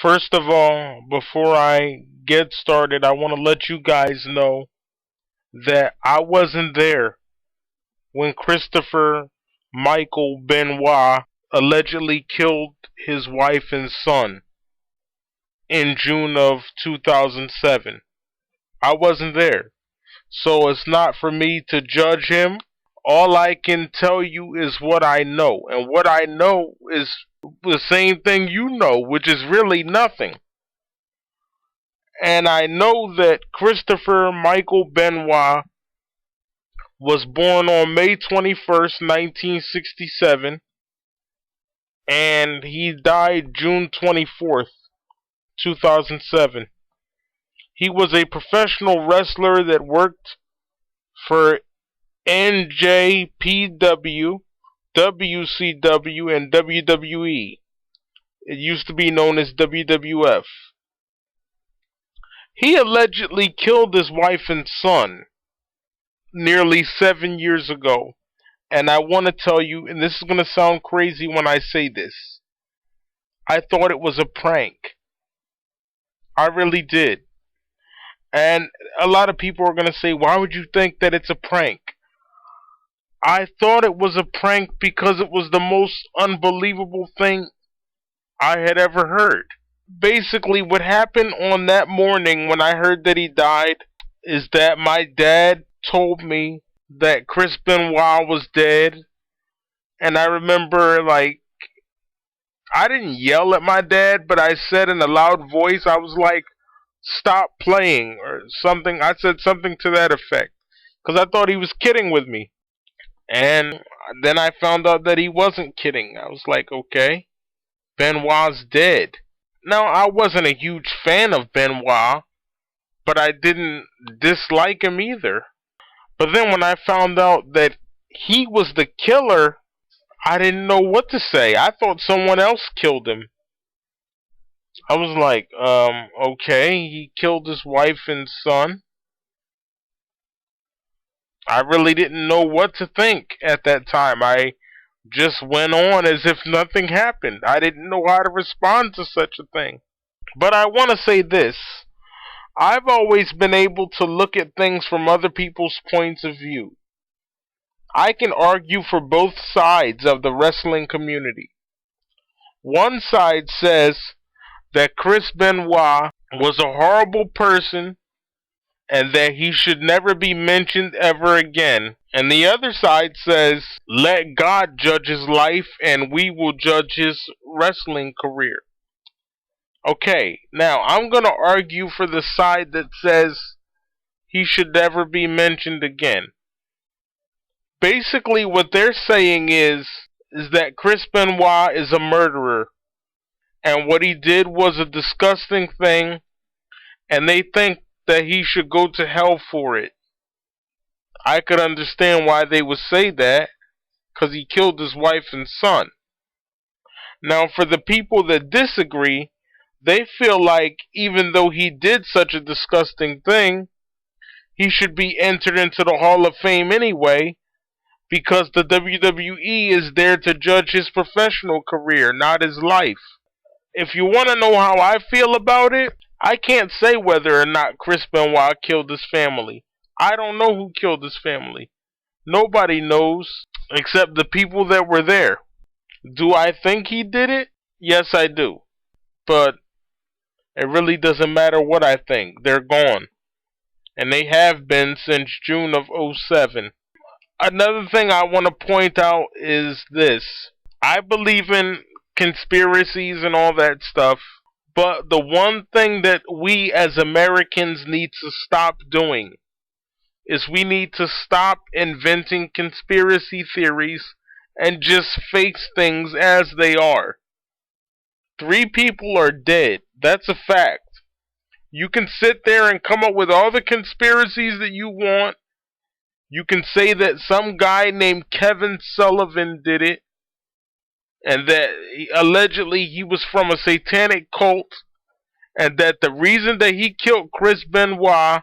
First of all, before I get started, I want to let you guys know that I wasn't there when Christopher Michael Benoit allegedly killed his wife and son in June of 2007. I wasn't there. So it's not for me to judge him. All I can tell you is what I know. And what I know is the same thing you know, which is really nothing. And I know that Christopher Michael Benoit was born on May 21st, 1967, and he died June 24th, 2007. He was a professional wrestler that worked for NJPW, WCW, and WWE. It used to be known as WWF. He allegedly killed his wife and son nearly 7 years ago. And I want to tell you, and this is going to sound crazy when I say this, I thought it was a prank. I really did. And a lot of people are going to say, why would you think that it's a prank? I thought it was a prank because it was the most unbelievable thing I had ever heard. Basically, what happened on that morning when I heard that he died is that my dad told me that Chris Benoit was dead. And I remember, I didn't yell at my dad, but I said in a loud voice, I was like, stop playing, or something. I said something to that effect, because I thought he was kidding with me. And then I found out that he wasn't kidding. I was like, okay, Benoit's dead. Now, I wasn't a huge fan of Benoit, but I didn't dislike him either. But then when I found out that he was the killer, I didn't know what to say. I thought someone else killed him. I was like, okay, he killed his wife and son. I really didn't know what to think at that time. I just went on as if nothing happened. I didn't know how to respond to such a thing. But I want to say this. I've always been able to look at things from other people's points of view. I can argue for both sides of the wrestling community. One side says that Chris Benoit was a horrible person and that he should never be mentioned ever again. And the other side says, let God judge his life and we will judge his wrestling career. Okay, now I'm going to argue for the side that says he should never be mentioned again. Basically what they're saying is that Chris Benoit is a murderer. And what he did was a disgusting thing, and they think that he should go to hell for it. I could understand why they would say that, because he killed his wife and son. Now, for the people that disagree, they feel like even though he did such a disgusting thing, he should be entered into the Hall of Fame anyway, because the WWE is there to judge his professional career, not his life. If you want to know how I feel about it, I can't say whether or not Chris Benoit killed his family. I don't know who killed his family. Nobody knows except the people that were there. Do I think he did it? Yes, I do. But it really doesn't matter what I think. They're gone. And they have been since June of 2007. Another thing I want to point out is this. I believe in conspiracies and all that stuff, but the one thing that we as Americans need to stop doing is we need to stop inventing conspiracy theories and just face things as they are. 3 people are dead. That's a fact. You can sit there and come up with all the conspiracies that you want. You can say that some guy named Kevin Sullivan did it, and that allegedly he was from a satanic cult, and that the reason that he killed Chris Benoit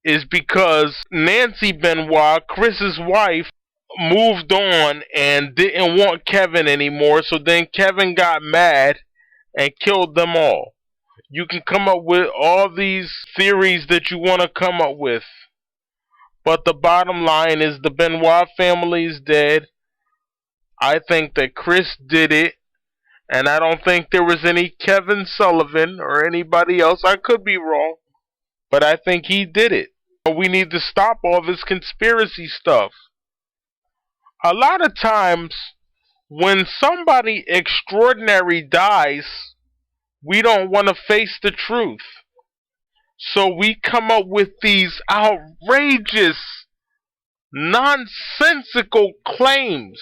is because Nancy Benoit, Chris's wife, moved on and didn't want Kevin anymore, so then Kevin got mad and killed them all. You can come up with all these theories that you want to come up with, but the bottom line is the Benoit family is dead. I think that Chris did it, and I don't think there was any Kevin Sullivan or anybody else. I could be wrong, but I think he did it. We need to stop all this conspiracy stuff. A lot of times, when somebody extraordinary dies, we don't want to face the truth. So we come up with these outrageous, nonsensical claims.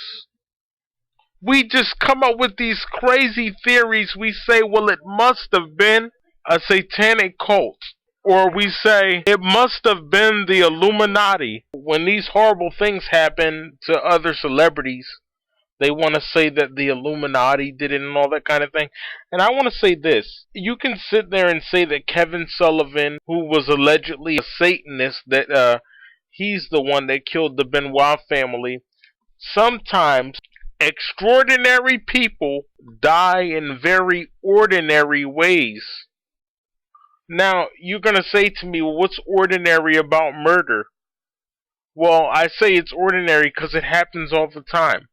We just come up with these crazy theories. We say, well, it must have been a satanic cult. Or we say, it must have been the Illuminati. When these horrible things happen to other celebrities, they want to say that the Illuminati did it and all that kind of thing. And I want to say this. You can sit there and say that Kevin Sullivan, who was allegedly a Satanist, that he's the one that killed the Benoit family. Sometimes extraordinary people die in very ordinary ways. Now, you're going to say to me, well, what's ordinary about murder? Well, I say it's ordinary because it happens all the time.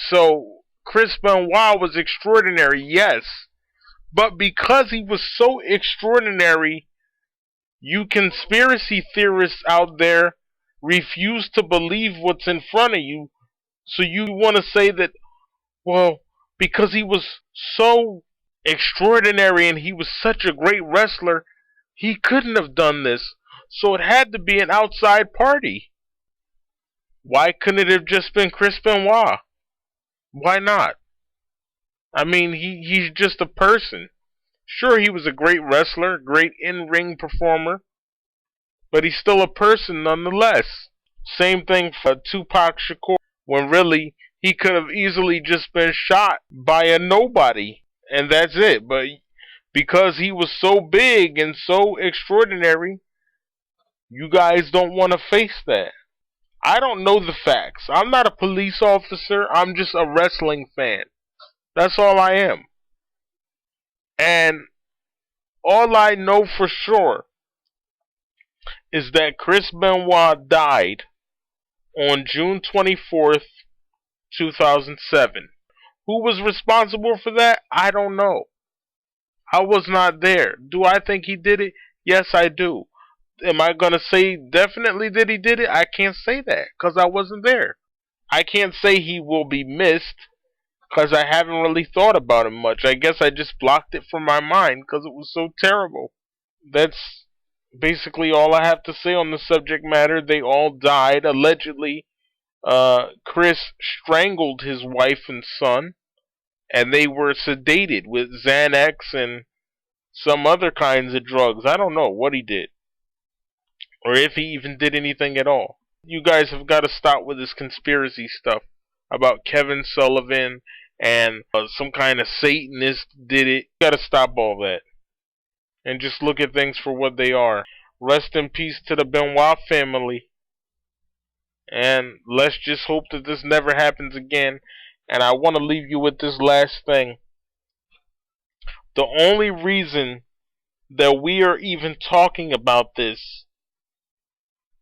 So, Chris Benoit was extraordinary, yes. But because he was so extraordinary, you conspiracy theorists out there refuse to believe what's in front of you. So you want to say that, well, because he was so extraordinary and he was such a great wrestler, he couldn't have done this. So it had to be an outside party. Why couldn't it have just been Chris Benoit? Why not? I mean, he's just a person. Sure, he was a great wrestler, great in-ring performer, but he's still a person nonetheless. Same thing for Tupac Shakur, when really he could have easily just been shot by a nobody, and that's it. But because he was so big and so extraordinary, you guys don't want to face that. I don't know the facts. I'm not a police officer. I'm just a wrestling fan. That's all I am. And all I know for sure is that Chris Benoit died on June 24th, 2007. Who was responsible for that? I don't know. I was not there. Do I think he did it? Yes, I do. Am I going to say definitely that he did it? I can't say that because I wasn't there. I can't say he will be missed because I haven't really thought about him much. I guess I just blocked it from my mind because it was so terrible. That's basically all I have to say on the subject matter. They all died. Allegedly, Chris strangled his wife and son, and they were sedated with Xanax and some other kinds of drugs. I don't know what he did, or if he even did anything at all. You guys have got to stop with this conspiracy stuff about Kevin Sullivan and some kind of Satanist did it. You got to stop all that and just look at things for what they are. Rest in peace to the Benoit family, and let's just hope that this never happens again. And I want to leave you with this last thing. The only reason that we are even talking about this,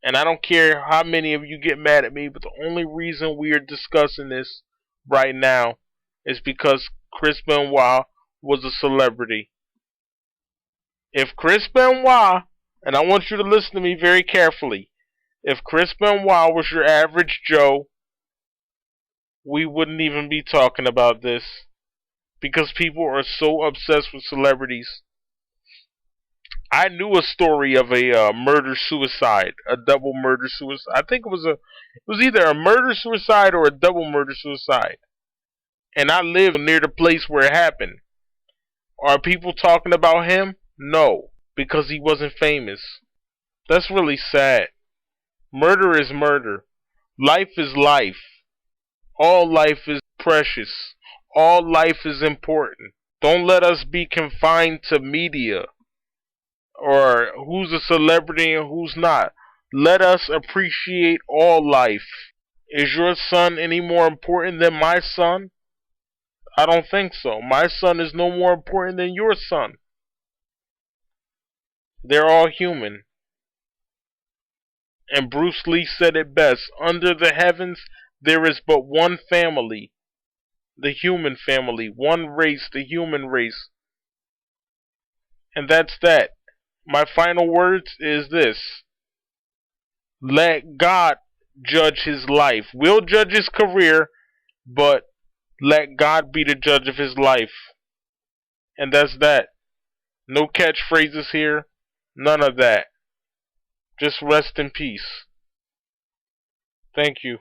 and I don't care how many of you get mad at me, but the only reason we are discussing this right now is because Chris Benoit was a celebrity. If Chris Benoit, and I want you to listen to me very carefully, if Chris Benoit was your average Joe, we wouldn't even be talking about this, because people are so obsessed with celebrities. I knew a story of a murder-suicide, a double murder-suicide. I think it was either a murder-suicide or a double murder-suicide. And I live near the place where it happened. Are people talking about him? No, because he wasn't famous. That's really sad. Murder is murder. Life is life. All life is precious. All life is important. Don't let us be confined to media or who's a celebrity and who's not. Let us appreciate all life. Is your son any more important than my son? I don't think so. My son is no more important than your son. They're all human. And Bruce Lee said it best. Under the heavens, there is but one family. The human family. One race, the human race. And that's that. My final words is this. Let God judge his life. We'll judge his career, but let God be the judge of his life. And that's that. No catchphrases here. None of that. Just rest in peace. Thank you.